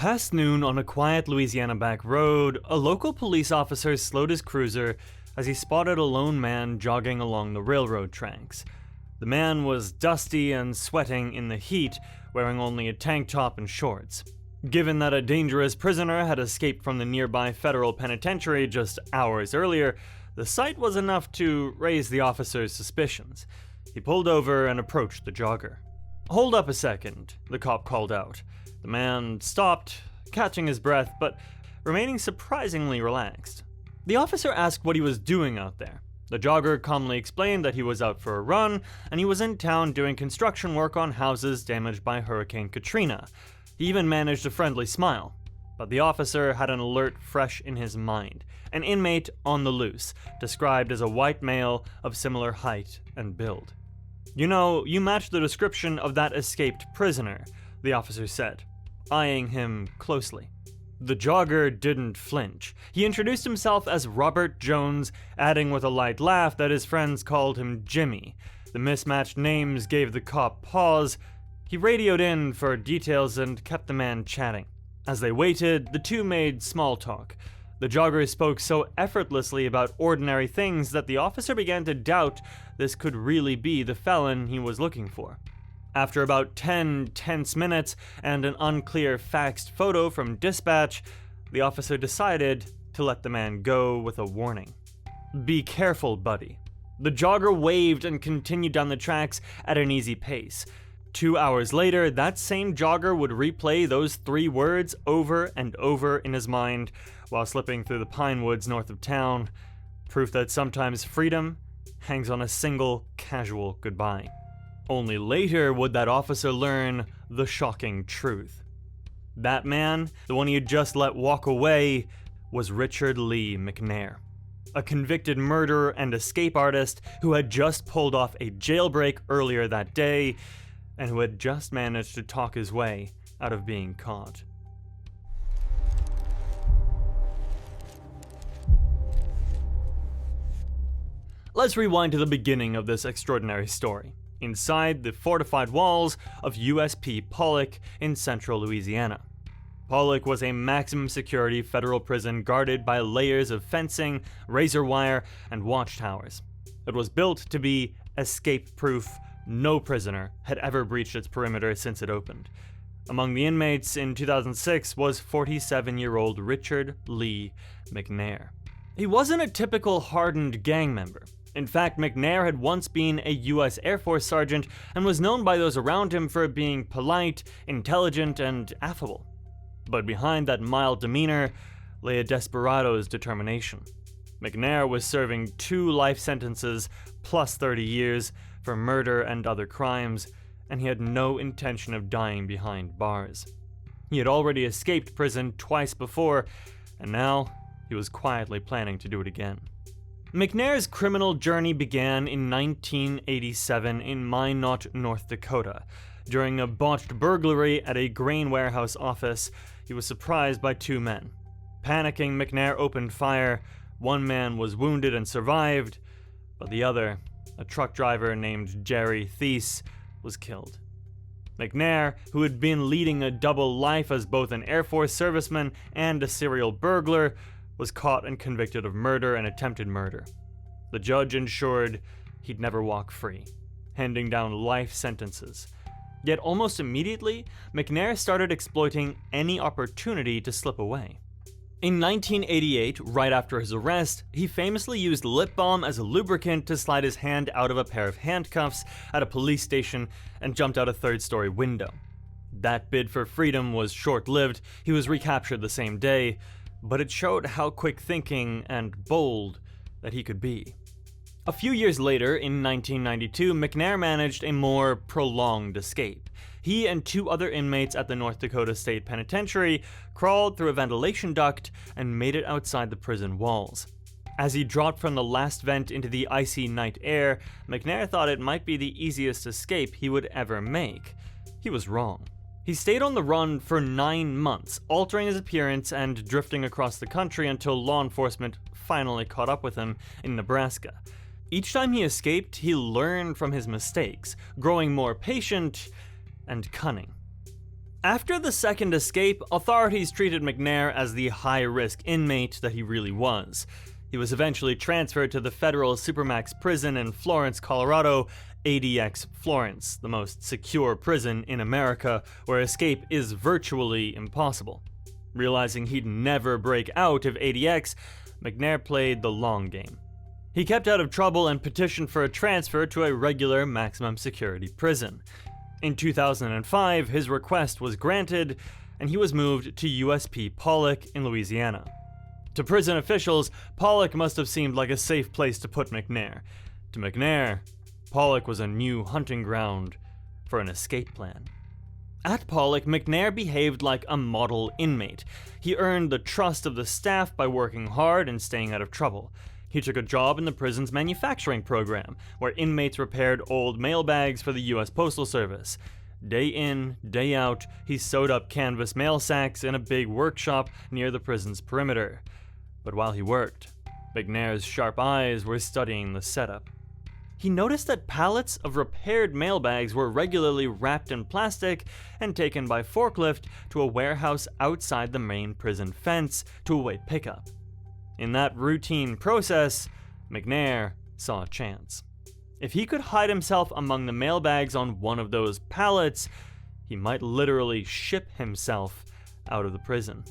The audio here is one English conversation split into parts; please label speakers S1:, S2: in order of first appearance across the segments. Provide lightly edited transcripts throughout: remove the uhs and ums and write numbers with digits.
S1: Past noon on a quiet Louisiana back road, a local police officer slowed his cruiser as he spotted a lone man jogging along the railroad tracks. The man was dusty and sweating in the heat, wearing only a tank top and shorts. Given that a dangerous prisoner had escaped from the nearby federal penitentiary just hours earlier, the sight was enough to raise the officer's suspicions. He pulled over and approached the jogger. "Hold up a second," the cop called out. The man stopped, catching his breath, but remaining surprisingly relaxed. The officer asked what he was doing out there. The jogger calmly explained that he was out for a run, and he was in town doing construction work on houses damaged by Hurricane Katrina. He even managed a friendly smile. But the officer had an alert fresh in his mind. An inmate on the loose, described as a white male of similar height and build. "You know, you match the description of that escaped prisoner," the officer said, eyeing him closely. The jogger didn't flinch. He introduced himself as Robert Jones, adding with a light laugh that his friends called him Jimmy. The mismatched names gave the cop pause. He radioed in for details and kept the man chatting. As they waited, the two made small talk. The jogger spoke so effortlessly about ordinary things that the officer began to doubt this could really be the felon he was looking for. After about 10 tense minutes and an unclear faxed photo from dispatch, the officer decided to let the man go with a warning. "Be careful, buddy." The jogger waved and continued down the tracks at an easy pace. 2 hours later, that same jogger would replay those 3 words over and over in his mind while slipping through the pine woods north of town. Proof that sometimes freedom hangs on a single, casual goodbye. Only later would that officer learn the shocking truth. That man, the one he had just let walk away, was Richard Lee McNair, a convicted murderer and escape artist who had just pulled off a jailbreak earlier that day and who had just managed to talk his way out of being caught. Let's rewind to the beginning of this extraordinary story, inside the fortified walls of USP Pollock in central Louisiana. Pollock was a maximum security federal prison guarded by layers of fencing, razor wire, and watchtowers. It was built to be escape-proof. No prisoner had ever breached its perimeter since it opened. Among the inmates in 2006 was 47-year-old Richard Lee McNair. He wasn't a typical hardened gang member. In fact, McNair had once been a US Air Force sergeant and was known by those around him for being polite, intelligent, and affable. But behind that mild demeanor lay a desperado's determination. McNair was serving 2 life sentences plus 30 years for murder and other crimes, and he had no intention of dying behind bars. He had already escaped prison twice before, and now he was quietly planning to do it again. McNair's criminal journey began in 1987 in Minot, North Dakota. During a botched burglary at a grain warehouse office, he was surprised by 2 men. Panicking, McNair opened fire. One man was wounded and survived, but the other, a truck driver named Jerry Thies, was killed. McNair, who had been leading a double life as both an Air Force serviceman and a serial burglar, was caught and convicted of murder and attempted murder. The judge ensured he'd never walk free, handing down life sentences. Yet almost immediately, McNair started exploiting any opportunity to slip away. In 1988, right after his arrest, he famously used lip balm as a lubricant to slide his hand out of a pair of handcuffs at a police station and jumped out a 3rd-story window. That bid for freedom was short-lived. He was recaptured the same day, but it showed how quick-thinking and bold that he could be. A few years later, in 1992, McNair managed a more prolonged escape. He and 2 other inmates at the North Dakota State Penitentiary crawled through a ventilation duct and made it outside the prison walls. As he dropped from the last vent into the icy night air, McNair thought it might be the easiest escape he would ever make. He was wrong. He stayed on the run for 9 months, altering his appearance and drifting across the country until law enforcement finally caught up with him in Nebraska. Each time he escaped, he learned from his mistakes, growing more patient and cunning. After the second escape, authorities treated McNair as the high-risk inmate that he really was. He was eventually transferred to the federal Supermax prison in Florence, Colorado, ADX Florence, the most secure prison in America, where escape is virtually impossible. Realizing he'd never break out of ADX, McNair played the long game. He kept out of trouble and petitioned for a transfer to a regular maximum security prison. In 2005, his request was granted, and he was moved to USP Pollock in Louisiana. To prison officials, Pollock must have seemed like a safe place to put McNair. To McNair, Pollock was a new hunting ground for an escape plan. At Pollock, McNair behaved like a model inmate. He earned the trust of the staff by working hard and staying out of trouble. He took a job in the prison's manufacturing program, where inmates repaired old mailbags for the US Postal Service. Day in, day out, he sewed up canvas mail sacks in a big workshop near the prison's perimeter. But while he worked, McNair's sharp eyes were studying the setup. He noticed that pallets of repaired mailbags were regularly wrapped in plastic and taken by forklift to a warehouse outside the main prison fence to await pickup. In that routine process, McNair saw a chance. If he could hide himself among the mailbags on one of those pallets, he might literally ship himself out of the prison.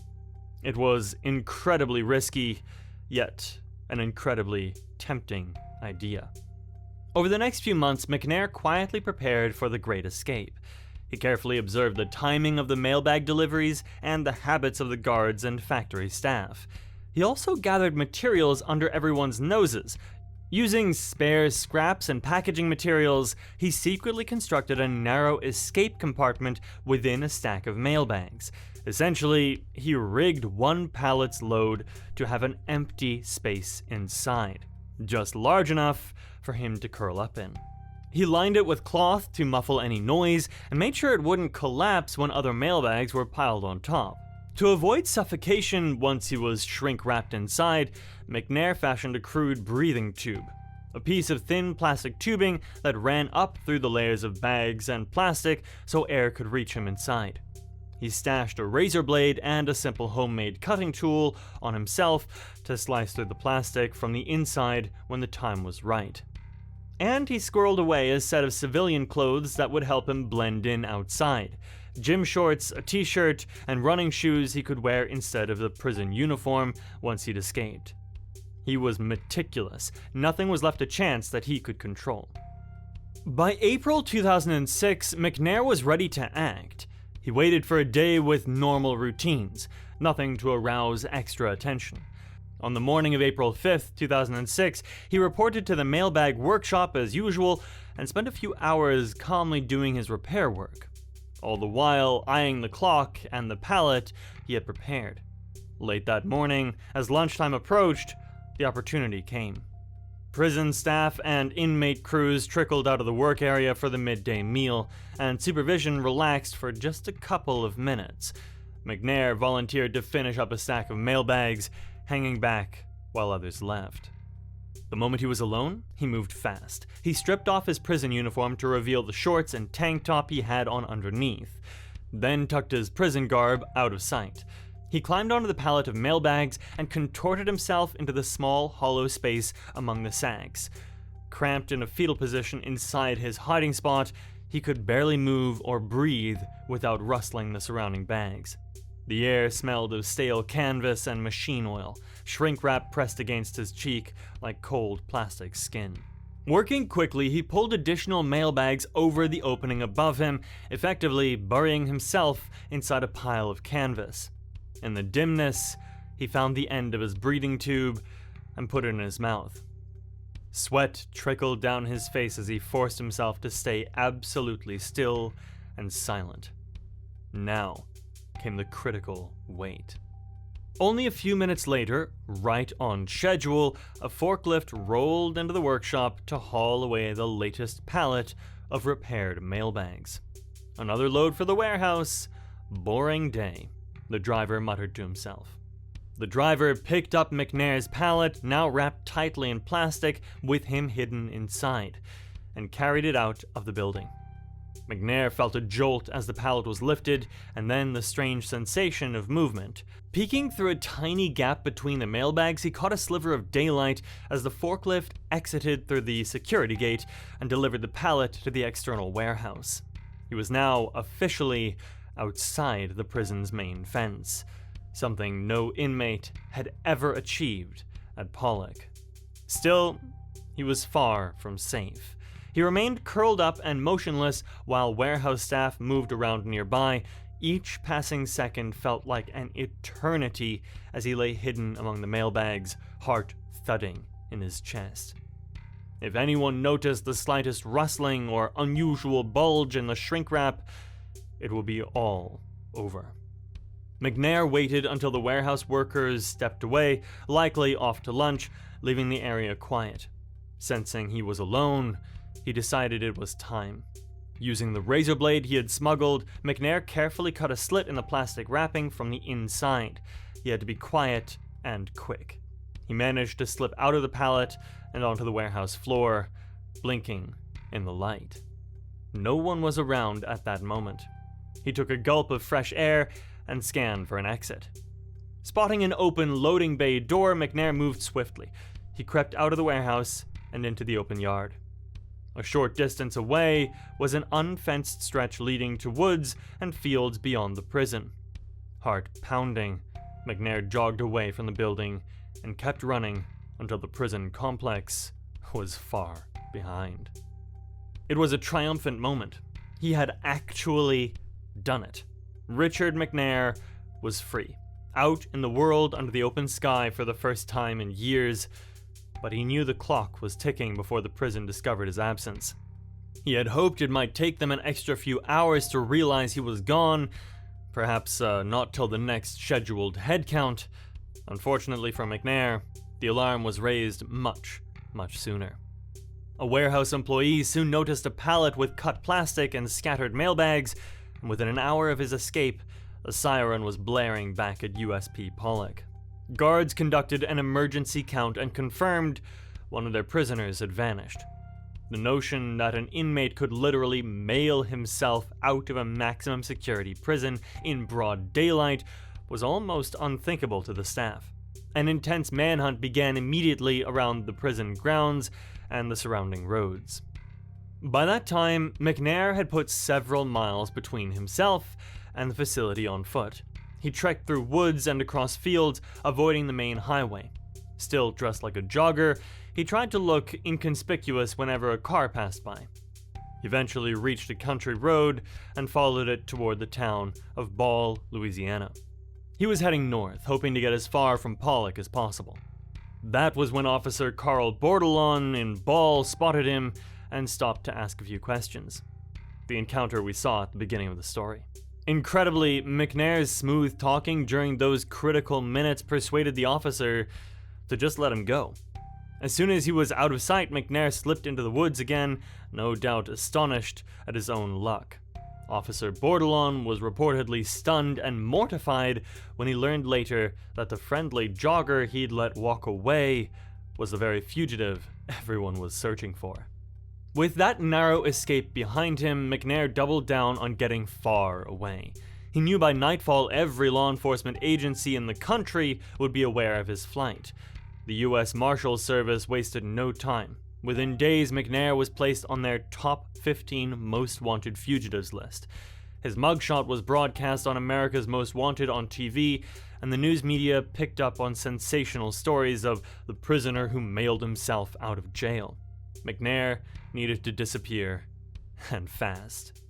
S1: It was incredibly risky, yet an incredibly tempting idea. Over the next few months, McNair quietly prepared for the Great Escape. He carefully observed the timing of the mailbag deliveries and the habits of the guards and factory staff. He also gathered materials under everyone's noses. Using spare scraps and packaging materials, he secretly constructed a narrow escape compartment within a stack of mailbags. Essentially, he rigged one pallet's load to have an empty space inside, just large enough for him to curl up in. He lined it with cloth to muffle any noise and made sure it wouldn't collapse when other mailbags were piled on top. To avoid suffocation once he was shrink-wrapped inside, McNair fashioned a crude breathing tube, a piece of thin plastic tubing that ran up through the layers of bags and plastic so air could reach him inside. He stashed a razor blade and a simple homemade cutting tool on himself to slice through the plastic from the inside when the time was right. And he squirreled away a set of civilian clothes that would help him blend in outside. Gym shorts, a t-shirt, and running shoes he could wear instead of the prison uniform once he'd escaped. He was meticulous. Nothing was left to chance that he could control. By April 2006, McNair was ready to act. He waited for a day with normal routines, nothing to arouse extra attention. On the morning of April 5th, 2006, he reported to the mailbag workshop as usual and spent a few hours calmly doing his repair work, all the while eyeing the clock and the pallet he had prepared. Late that morning, as lunchtime approached, the opportunity came. Prison staff and inmate crews trickled out of the work area for the midday meal, and supervision relaxed for just a couple of minutes. McNair volunteered to finish up a stack of mailbags, hanging back while others left. The moment he was alone, he moved fast. He stripped off his prison uniform to reveal the shorts and tank top he had on underneath, then tucked his prison garb out of sight. He climbed onto the pallet of mailbags and contorted himself into the small, hollow space among the sacks. Cramped in a fetal position inside his hiding spot, he could barely move or breathe without rustling the surrounding bags. The air smelled of stale canvas and machine oil, shrink wrap pressed against his cheek like cold plastic skin. Working quickly, he pulled additional mailbags over the opening above him, effectively burying himself inside a pile of canvas. In the dimness, he found the end of his breathing tube and put it in his mouth. Sweat trickled down his face as he forced himself to stay absolutely still and silent. Now came the critical wait. Only a few minutes later, right on schedule, a forklift rolled into the workshop to haul away the latest pallet of repaired mailbags. Another load for the warehouse. Boring day, the driver muttered to himself. The driver picked up McNair's pallet, now wrapped tightly in plastic with him hidden inside, and carried it out of the building. McNair felt a jolt as the pallet was lifted, and then the strange sensation of movement. Peeking through a tiny gap between the mailbags, he caught a sliver of daylight as the forklift exited through the security gate and delivered the pallet to the external warehouse. He was now officially outside the prison's main fence, something no inmate had ever achieved at Pollock. Still, he was far from safe. He remained curled up and motionless while warehouse staff moved around nearby. Each passing second felt like an eternity as he lay hidden among the mailbags, heart thudding in his chest. If anyone noticed the slightest rustling or unusual bulge in the shrink wrap, it would be all over. McNair waited until the warehouse workers stepped away, likely off to lunch, leaving the area quiet. Sensing he was alone, he decided it was time. Using the razor blade he had smuggled, McNair carefully cut a slit in the plastic wrapping from the inside. He had to be quiet and quick. He managed to slip out of the pallet and onto the warehouse floor, blinking in the light. No one was around at that moment. He took a gulp of fresh air and scanned for an exit. Spotting an open loading bay door, McNair moved swiftly. He crept out of the warehouse and into the open yard. A short distance away was an unfenced stretch leading to woods and fields beyond the prison. Heart pounding, McNair jogged away from the building and kept running until the prison complex was far behind. It was a triumphant moment. He had actually done it. Richard McNair was free, out in the world under the open sky for the first time in years, but he knew the clock was ticking before the prison discovered his absence. He had hoped it might take them an extra few hours to realize he was gone, perhaps not till the next scheduled head count. Unfortunately for McNair, the alarm was raised much sooner. A warehouse employee soon noticed a pallet with cut plastic and scattered mailbags, and within an hour of his escape, a siren was blaring back at USP Pollock. Guards conducted an emergency count and confirmed one of their prisoners had vanished. The notion that an inmate could literally mail himself out of a maximum security prison in broad daylight was almost unthinkable to the staff. An intense manhunt began immediately around the prison grounds and the surrounding roads. By that time, McNair had put several miles between himself and the facility on foot. He trekked through woods and across fields, avoiding the main highway. Still dressed like a jogger, he tried to look inconspicuous whenever a car passed by. He eventually reached a country road and followed it toward the town of Ball, Louisiana. He was heading north, hoping to get as far from Pollock as possible. That was when Officer Carl Bordelon in Ball spotted him and stopped to ask a few questions. The encounter we saw at the beginning of the story. Incredibly, McNair's smooth talking during those critical minutes persuaded the officer to just let him go. As soon as he was out of sight, McNair slipped into the woods again, no doubt astonished at his own luck. Officer Bordelon was reportedly stunned and mortified when he learned later that the friendly jogger he'd let walk away was the very fugitive everyone was searching for. With that narrow escape behind him, McNair doubled down on getting far away. He knew by nightfall every law enforcement agency in the country would be aware of his flight. The US Marshals service wasted no time. Within days, McNair was placed on their top 15 most wanted fugitives list. His mugshot was broadcast on America's Most Wanted on TV, and the news media picked up on sensational stories of the prisoner who mailed himself out of jail. McNair needed to disappear, and fast.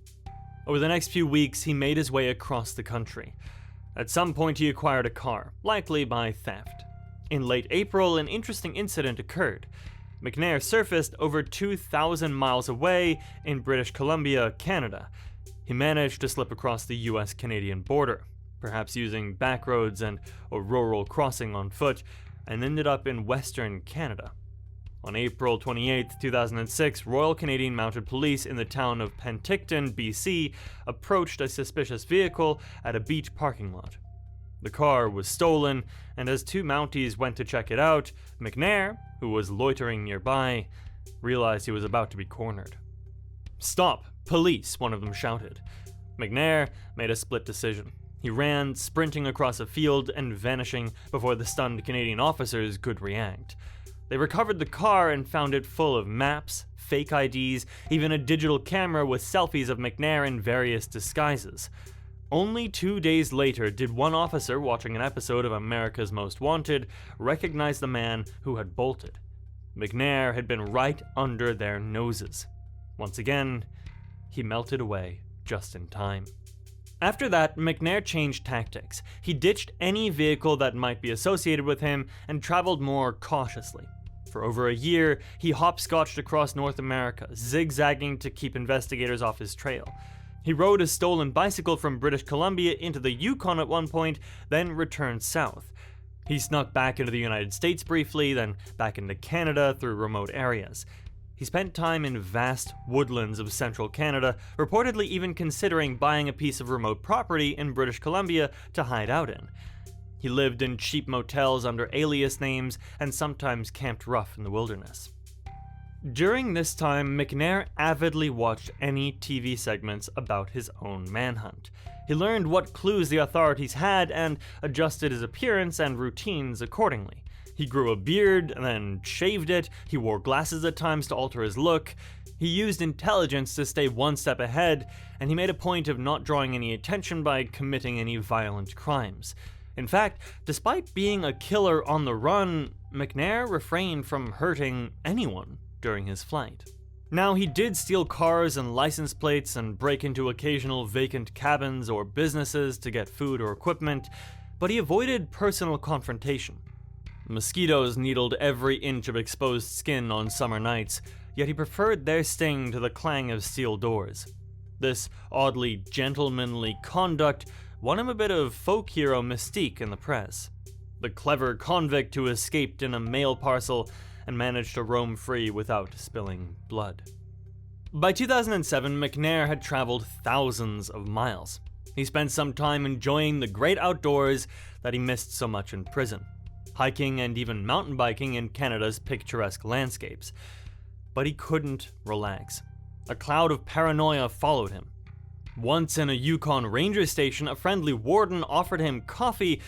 S1: Over the next few weeks, he made his way across the country. At some point, he acquired a car, likely by theft. In late April, an interesting incident occurred. McNair surfaced over 2,000 miles away in British Columbia, Canada. He managed to slip across the US-Canadian border, perhaps using back roads and a rural crossing on foot, and ended up in Western Canada. On April 28, 2006, Royal Canadian Mounted Police in the town of Penticton, BC, approached a suspicious vehicle at a beach parking lot. The car was stolen, and as two Mounties went to check it out, McNair, who was loitering nearby, realized he was about to be cornered. "Stop! Police!" one of them shouted. McNair made a split decision. He ran, sprinting across a field and vanishing before the stunned Canadian officers could react. They recovered the car and found it full of maps, fake IDs, even a digital camera with selfies of McNair in various disguises. Only 2 days later did one officer watching an episode of America's Most Wanted recognize the man who had bolted. McNair had been right under their noses. Once again, he melted away just in time. After that, McNair changed tactics. He ditched any vehicle that might be associated with him and traveled more cautiously. For over a year, he hopscotched across North America, zigzagging to keep investigators off his trail. He rode a stolen bicycle from British Columbia into the Yukon at one point, then returned south. He snuck back into the United States briefly, then back into Canada through remote areas. He spent time in vast woodlands of central Canada, reportedly even considering buying a piece of remote property in British Columbia to hide out in. He lived in cheap motels under alias names and sometimes camped rough in the wilderness. During this time, McNair avidly watched any TV segments about his own manhunt. He learned what clues the authorities had and adjusted his appearance and routines accordingly. He grew a beard and then shaved it. He wore glasses at times to alter his look. He used intelligence to stay one step ahead, and he made a point of not drawing any attention by committing any violent crimes. In fact, despite being a killer on the run, McNair refrained from hurting anyone during his flight. Now, he did steal cars and license plates and break into occasional vacant cabins or businesses to get food or equipment, but he avoided personal confrontation. Mosquitoes needled every inch of exposed skin on summer nights, yet he preferred their sting to the clang of steel doors. This oddly gentlemanly conduct won him a bit of folk hero mystique in the press. The clever convict who escaped in a mail parcel and managed to roam free without spilling blood. By 2007, McNair had traveled thousands of miles. He spent some time enjoying the great outdoors that he missed so much in prison, hiking and even mountain biking in Canada's picturesque landscapes. But he couldn't relax. A cloud of paranoia followed him. Once in a Yukon ranger station, a friendly warden offered him coffee,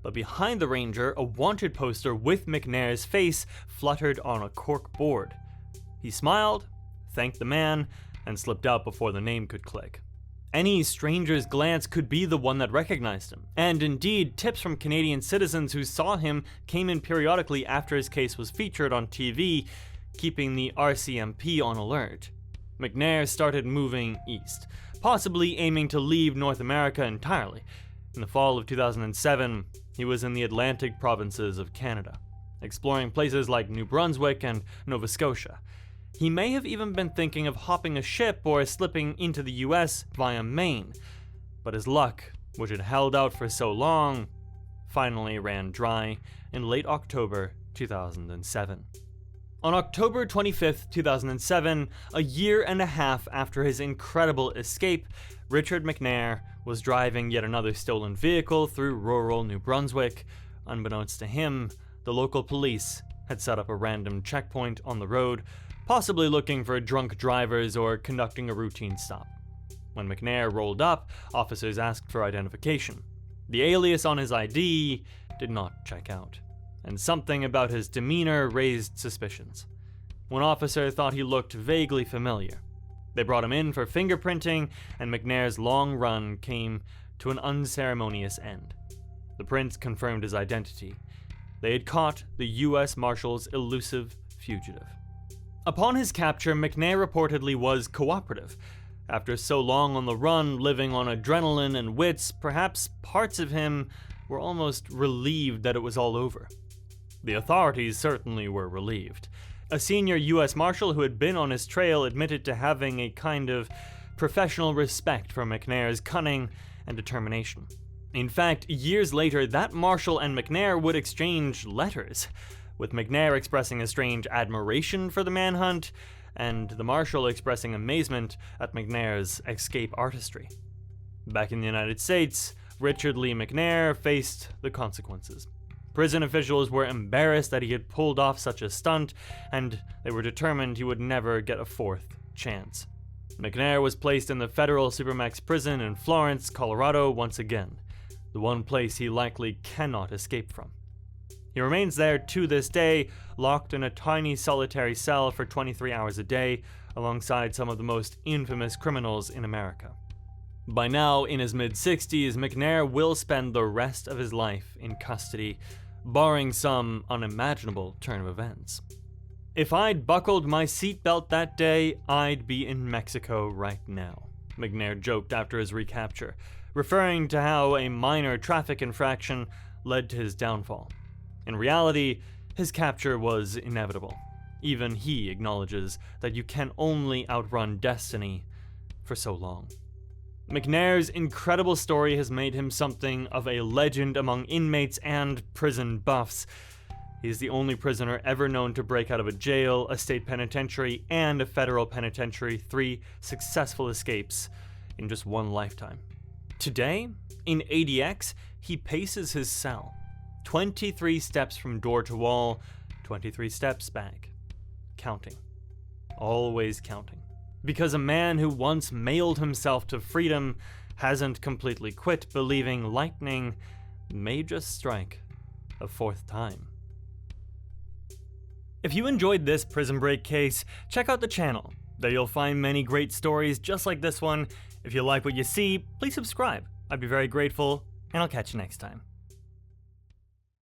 S1: but behind the ranger, a wanted poster with McNair's face fluttered on a cork board. He smiled, thanked the man, and slipped out before the name could click. Any stranger's glance could be the one that recognized him, and indeed, tips from Canadian citizens who saw him came in periodically after his case was featured on TV, keeping the RCMP on alert. McNair started moving east, possibly aiming to leave North America entirely. In the fall of 2007, he was in the Atlantic provinces of Canada, exploring places like New Brunswick and Nova Scotia. He may have even been thinking of hopping a ship or slipping into the US via Maine, but his luck, which had held out for so long, finally ran dry in late October 2007. On October 25, 2007, a year and a half after his incredible escape, Richard McNair was driving yet another stolen vehicle through rural New Brunswick. Unbeknownst to him, the local police had set up a random checkpoint on the road, possibly looking for drunk drivers or conducting a routine stop. When McNair rolled up, officers asked for identification. The alias on his ID did not check out, and something about his demeanor raised suspicions. One officer thought he looked vaguely familiar. They brought him in for fingerprinting, and McNair's long run came to an unceremonious end. The prints confirmed his identity. They had caught the US Marshals' elusive fugitive. Upon his capture, McNair reportedly was cooperative. After so long on the run, living on adrenaline and wits, perhaps parts of him were almost relieved that it was all over. The authorities certainly were relieved. A senior US Marshal who had been on his trail admitted to having a kind of professional respect for McNair's cunning and determination. In fact, years later, that Marshal and McNair would exchange letters, with McNair expressing a strange admiration for the manhunt, and the Marshal expressing amazement at McNair's escape artistry. Back in the United States, Richard Lee McNair faced the consequences. Prison officials were embarrassed that he had pulled off such a stunt, and they were determined he would never get a fourth chance. McNair was placed in the federal Supermax prison in Florence, Colorado once again, the one place he likely cannot escape from. He remains there to this day, locked in a tiny solitary cell for 23 hours a day, alongside some of the most infamous criminals in America. By now, in his mid-60s, McNair will spend the rest of his life in custody, barring some unimaginable turn of events. If I'd buckled my seatbelt that day, I'd be in Mexico right now, McNair joked after his recapture, referring to how a minor traffic infraction led to his downfall. In reality, his capture was inevitable. Even he acknowledges that you can only outrun destiny for so long. McNair's incredible story has made him something of a legend among inmates and prison buffs. He is the only prisoner ever known to break out of a jail, a state penitentiary, and a federal penitentiary, 3 successful escapes in just one lifetime. Today, in ADX, he paces his cell, 23 steps from door to wall, 23 steps back. Counting. Always counting. Because a man who once mailed himself to freedom hasn't completely quit believing lightning may just strike a 4th time. If you enjoyed this Prison Break case, check out the channel. There you'll find many great stories just like this one. If you like what you see, please subscribe. I'd be very grateful, and I'll catch you next time.